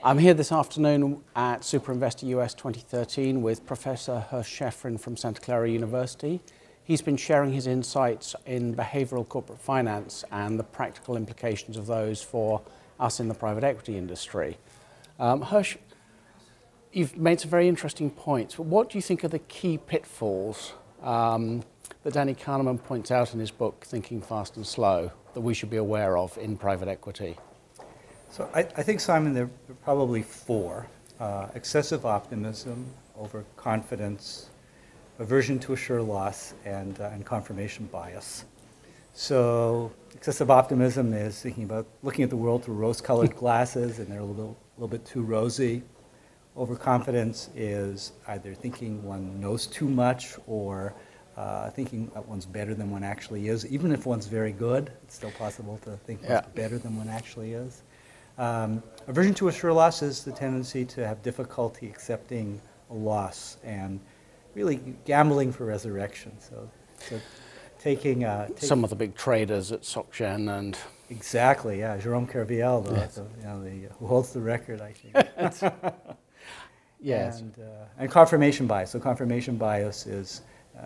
I'm here this afternoon at SuperInvestor US 2013 with Professor Hersh Shefrin from Clara University. He's been sharing his insights in behavioural corporate finance and the practical implications of those for us in the private equity industry. Hersh, you've made some very interesting points, but what do you think are the key pitfalls that Danny Kahneman points out in his book, Thinking Fast and Slow, that we should be aware of in private equity? So I think, Simon, there are probably four. Excessive optimism, overconfidence, aversion to a sure loss, and confirmation bias. So excessive optimism is thinking about looking at the world through rose-colored glasses, and they're a little bit too rosy. Overconfidence is either thinking one knows too much or thinking that one's better than one actually is. Even if one's very good, it's still possible to think one's better than one actually is. Aversion to a sure loss is the tendency to have difficulty accepting a loss and really gambling for resurrection. So taking some of the big traders at SocGen and exactly, yeah, Jerome Kerviel, who holds the record, I think. Yes. And confirmation bias. So confirmation bias is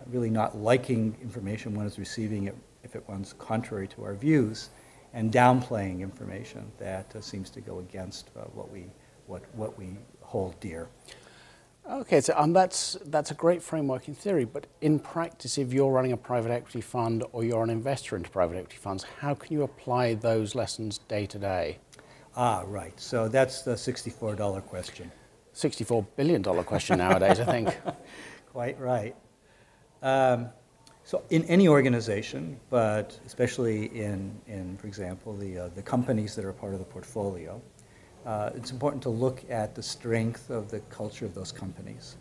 really not liking information one is receiving it if it runs contrary to our views, and downplaying information that seems to go against what we hold dear. Okay, so that's a great framework in theory, but in practice, if you're running a private equity fund or you're an investor into private equity funds, how can you apply those lessons day to day? Ah, right. So that's the $64 question. $64 billion question nowadays, I think. Quite right. So in any organization, but especially in for example, the companies that are part of the portfolio, it's important to look at the strength of the culture of those companies.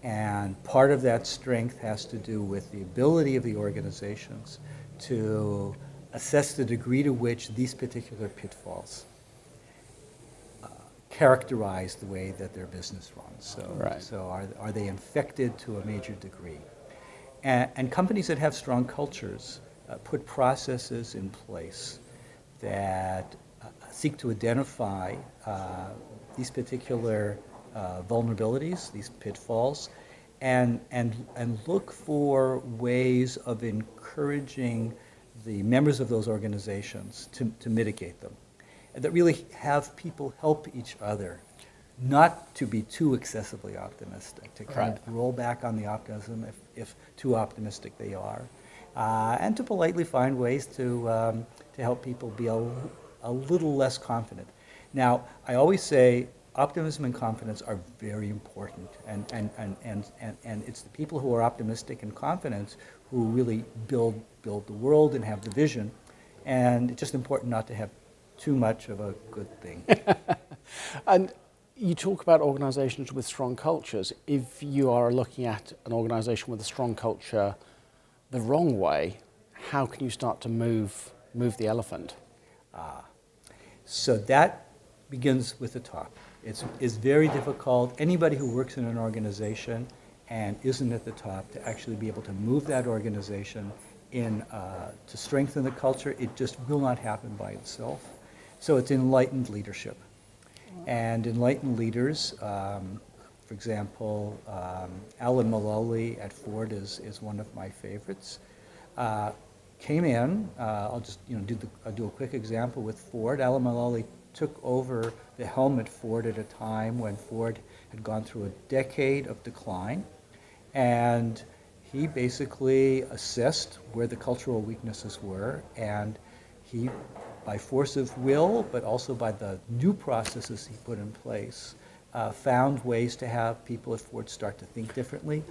And part of that strength has to do with the ability of the organizations to assess the degree to which these particular pitfalls characterize the way that their business runs. So, right. So are they infected to a major degree? And companies that have strong cultures put processes in place that seek to identify these particular vulnerabilities, these pitfalls, and look for ways of encouraging the members of those organizations to mitigate them. And that really have people help each other, not to be too excessively optimistic, to kind of roll back on the optimism if too optimistic they are, and to politely find ways to help people be a little less confident. Now, I always say optimism and confidence are very important, and it's the people who are optimistic and confident who really build the world and have the vision, and it's just important not to have too much of a good thing. And you talk about organizations with strong cultures. If you are looking at an organization with a strong culture the wrong way, how can you start to move the elephant? So that begins with the top. It's very difficult. Anybody who works in an organization and isn't at the top to actually be able to move that organization to strengthen the culture, it just will not happen by itself. So it's enlightened leadership. And enlightened leaders, for example, Alan Mulally at Ford is one of my favorites. Came in, I'll just do a quick example with Ford. Alan Mulally took over the helm at Ford at a time when Ford had gone through a decade of decline, and he basically assessed where the cultural weaknesses were, and he, by force of will, but also by the new processes he put in place, found ways to have people at Ford start to think differently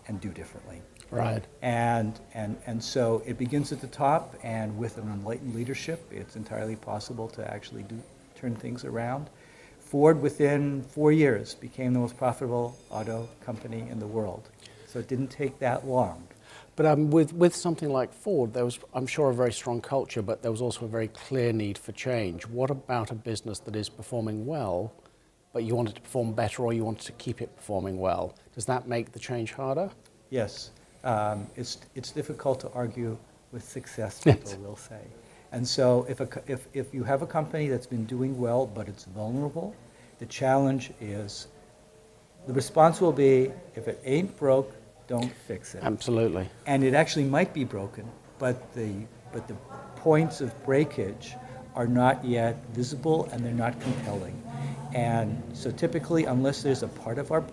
and do differently. Right. And so it begins at the top, and with an enlightened leadership, it's entirely possible to actually turn things around. Ford, within 4 years, became the most profitable auto company in the world. So it didn't take that long. But with something like Ford, there was, I'm sure, a very strong culture, but there was also a very clear need for change. What about a business that is performing well, but you want it to perform better or you want to keep it performing well? Does that make the change harder? Yes. It's difficult to argue with success, people will say. And so if you have a company that's been doing well, but it's vulnerable, The challenge is, the response will be, if it ain't broke, don't fix it. Absolutely. And it actually might be broken, but the points of breakage are not yet visible and they're not compelling. And so typically, unless there's a part of our,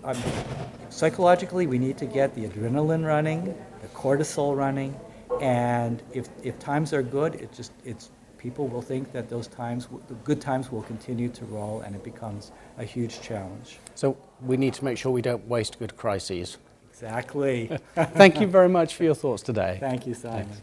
psychologically, we need to get the adrenaline running, the cortisol running, and if times are good, people will think that those times, the good times will continue to roll, and it becomes a huge challenge. So we need to make sure we don't waste good crises. Exactly. Thank you very much for your thoughts today. Thank you, Simon. Thanks.